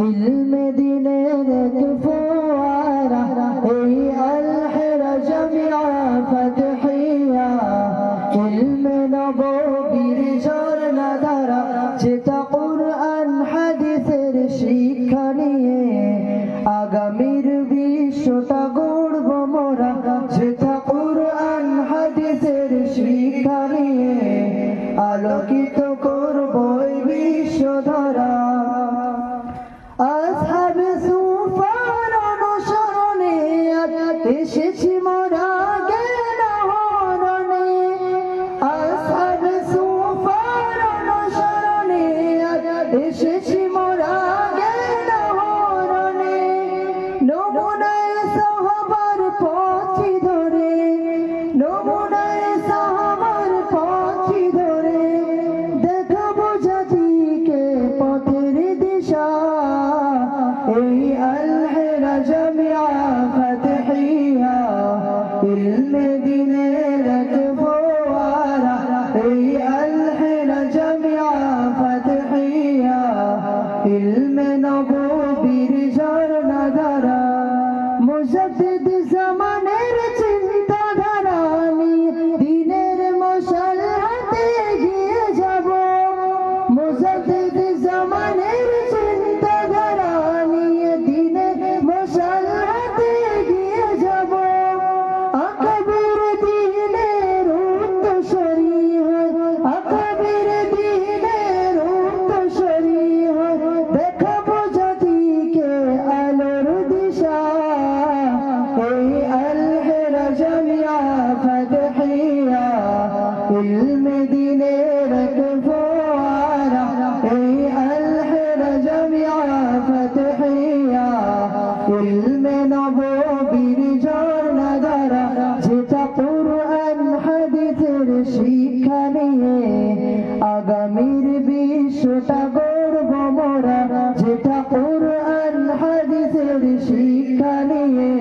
ইলমে দিনের এক ফোয়ারা এই আল হেরা জামিয়া ফাতহিয়া ইলমে নববীর ঝর্ণা ধারা যেটা কুরআন হাদিসের শিক্ষা নিয়ে আগামীর বিশ্বটা গড়ব মোরা যেটা কুরআন হাদিসের শিক্ষা নিয়ে আলোকিত করব এই বিশ্বধারা আসহাবে সুফার অনুসরণে এসেছি মোরা জ্ঞান হরণে আসহাবে সুফার অনুসরণে এসেছি মোরা জ্ঞান হরণে নমুনায় সাহাবার পথ ধরে নমুনায় সাহাবার পথ ধরে দেখাবো জাতিকে পথের দিশা এই আল হেরা জামিয়া ফাতহিয়া ইলমে দিনের এক ফোয়ারা এই আল হেরা জামিয়া ফাতহিয়া ইলমে নববীর ঝর্ণা ধারা মুজাদ্দিদ জামানের চিন্তাধারা নিয়ে দিনের মশাল হাতে এগিয়ে যাব মুজাদ্দিদ জামানের চিন্তাধারা নিয়ে দিনের মশাল হাতে এগিয়ে যাব আকাবির দ্বীনের উত্তরসূরি হয় আকাবির দ্বীনের উত্তরসূরি হয় দেখাবো জাতিকে আলোর দিশা এই আল হেরা জামিয়া ফাতহিয়া ইলমে দিনের এক ফোয়ারা এই আল হেরা জামিয়া ফাতহিয়া ইলমে নববীর ঝর্ণা ধারা যেটা কুরআন হাদিসের শিক্ষা নিয়ে আগামীর বিশ্বটা গড়ব মোরা যেটা কুরআন হাদিসের শিক্ষা নিয়ে